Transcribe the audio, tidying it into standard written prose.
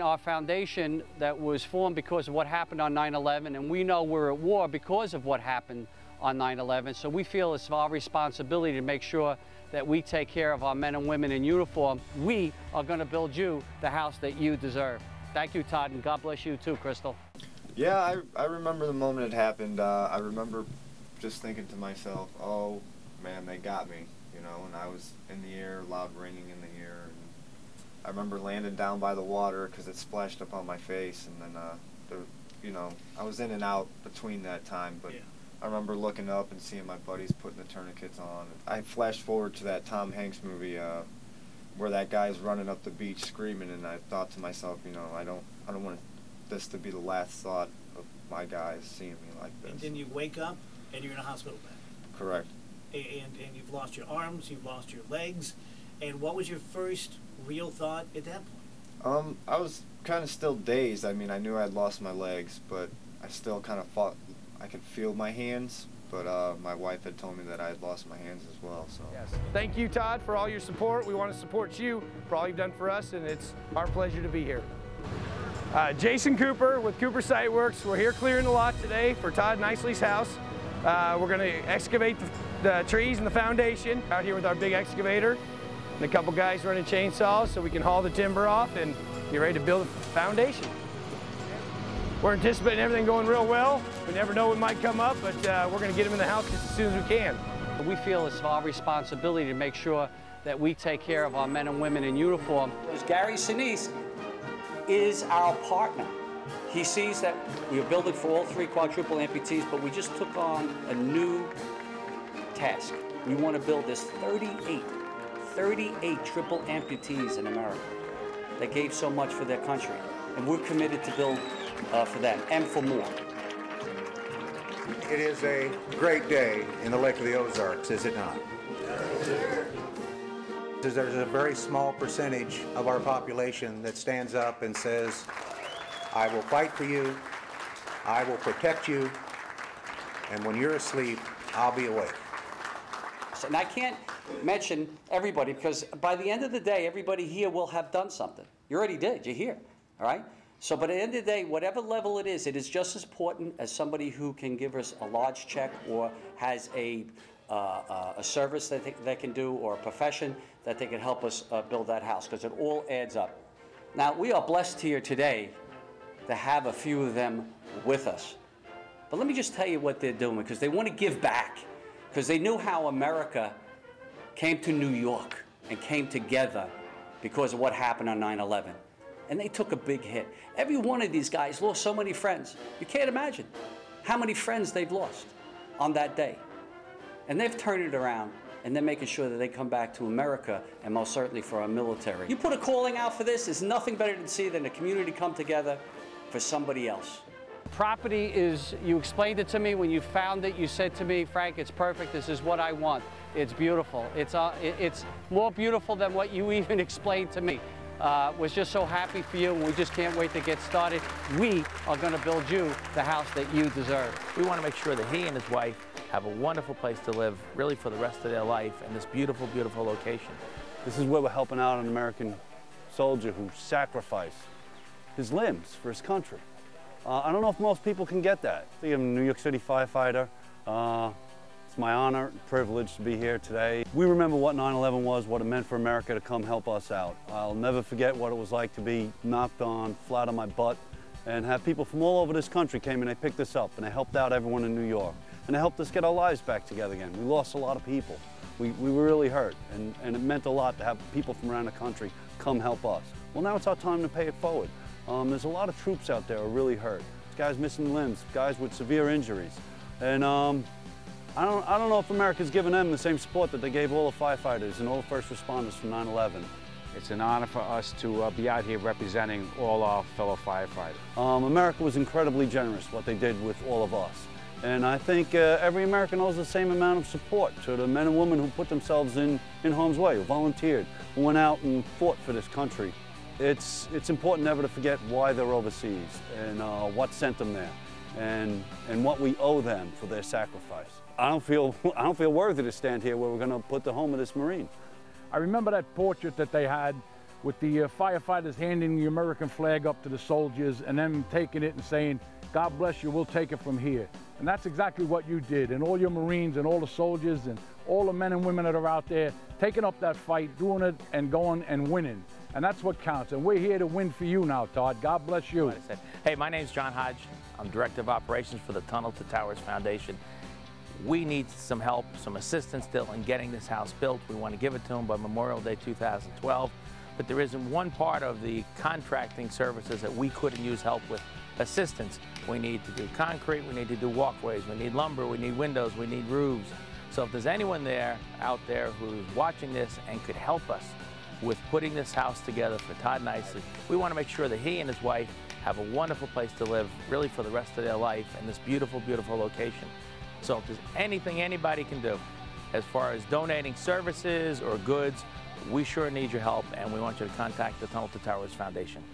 Our foundation that was formed because of what happened on 9/11, and we know we're at war because of what happened on 9/11, so we feel it's our responsibility to make sure that we take care of our men and women in uniform. We are going to build you the house that you deserve. Thank you, Todd, and God bless you too, Crystal. Yeah, I remember the moment it happened. I remember just thinking to myself, oh man, they got me, you know, and I was in the air, loud ringing in the ear. And I remember landing down by the water because it splashed up on my face, and then, you know, I was in and out between that time, but yeah. I remember looking up and seeing my buddies putting the tourniquets on. I flashed forward to that Tom Hanks movie where that guy's running up the beach screaming, and I thought to myself, you know, I don't want this to be the last thought of my guys seeing me like this. And then you wake up and you're in a hospital bed. Correct. And you've lost your arms, you've lost your legs. And what was your first real thought at that point? I was kind of still dazed. I mean, I knew I'd lost my legs, but I still kind of thought I could feel my hands. But my wife had told me that I had lost my hands as well. So. Yes. Thank you, Todd, for all your support. We want to support you for all you've done for us, and it's our pleasure to be here. Jason Cooper with Cooper Site Works. We're here clearing the lot today for Todd Nicely's house. We're going to excavate the trees and the foundation out here with our big excavator and a couple guys running chainsaws so we can haul the timber off and get ready to build a foundation. We're anticipating everything going real well. We never know what might come up, but we're going to get them in the house just as soon as we can. We feel it's our responsibility to make sure that we take care of our men and women in uniform. Gary Sinise is our partner. He sees that we are building for all 3 quadruple amputees, but we just took on a new task. We want to build this 38 triple amputees in America that gave so much for their country. And we're committed to build for them and for more. It is a great day in the Lake of the Ozarks, is it not? There's a very small percentage of our population that stands up and says, I will fight for you, I will protect you, and when you're asleep, I'll be awake. And I can't mention everybody because by the end of the day, everybody here will have done something. You already did, you're here, all right? So, but at the end of the day, whatever level it is just as important as somebody who can give us a large check or has a service that they can do or a profession that they can help us build that house, because it all adds up. Now, we are blessed here today to have a few of them with us. But let me just tell you what they're doing, because they want to give back, because they knew how America came to New York and came together because of what happened on 9/11. And they took a big hit. Every one of these guys lost so many friends. You can't imagine how many friends they've lost on that day. And they've turned it around, and they're making sure that they come back to America, and most certainly for our military. You put a calling out for this, there's nothing better to see than a community come together for somebody else. Property is, you explained it to me when you found it, you said to me, Frank, it's perfect, this is what I want. It's beautiful. It's more beautiful than what you even explained to me. Was just so happy for you, and we just can't wait to get started. We are going to build you the house that you deserve. We want to make sure that he and his wife have a wonderful place to live, really for the rest of their life, in this beautiful, beautiful location. This is where we're helping out an American soldier who sacrificed his limbs for his country. I don't know if most people can get that. I think I'm a New York City firefighter. It's my honor and privilege to be here today. We remember what 9/11 was, what it meant for America to come help us out. I'll never forget what it was like to be knocked on, flat on my butt, and have people from all over this country came and they picked us up and they helped out everyone in New York. And they helped us get our lives back together again. We lost a lot of people. We were really hurt, and it meant a lot to have people from around the country come help us. Well, now it's our time to pay it forward. There's a lot of troops out there who are really hurt. Guys missing limbs, guys with severe injuries. And I don't know if America's given them the same support that they gave all the firefighters and all the first responders from 9/11. It's an honor for us to be out here representing all our fellow firefighters. America was incredibly generous, what they did with all of us. And I think every American owes the same amount of support to the men and women who put themselves in harm's way, who volunteered, who went out and fought for this country. It's important never to forget why they're overseas and what sent them there and what we owe them for their sacrifice. I don't feel worthy to stand here where we're going to put the home of this Marine. I remember that portrait that they had with the firefighters handing the American flag up to the soldiers and then taking it and saying, God bless you, we'll take it from here. And that's exactly what you did. And all your Marines and all the soldiers and all the men and women that are out there taking up that fight, doing it and going and winning. And that's what counts. And we're here to win for you now, Todd. God bless you. Hey, my name's John Hodge. I'm Director of Operations for the Tunnel to Towers Foundation. We need some help, some assistance still in getting this house built. We want to give it to them by Memorial Day 2012. But there isn't one part of the contracting services that we couldn't use help with assistance. We need to do concrete, we need to do walkways, we need lumber, we need windows, we need roofs. So if there's anyone out there who's watching this and could help us with putting this house together for Todd Nicely, we want to make sure that he and his wife have a wonderful place to live, really for the rest of their life, in this beautiful, beautiful location. So if there's anything anybody can do as far as donating services or goods, we sure need your help, and we want you to contact the Tunnel to Towers Foundation.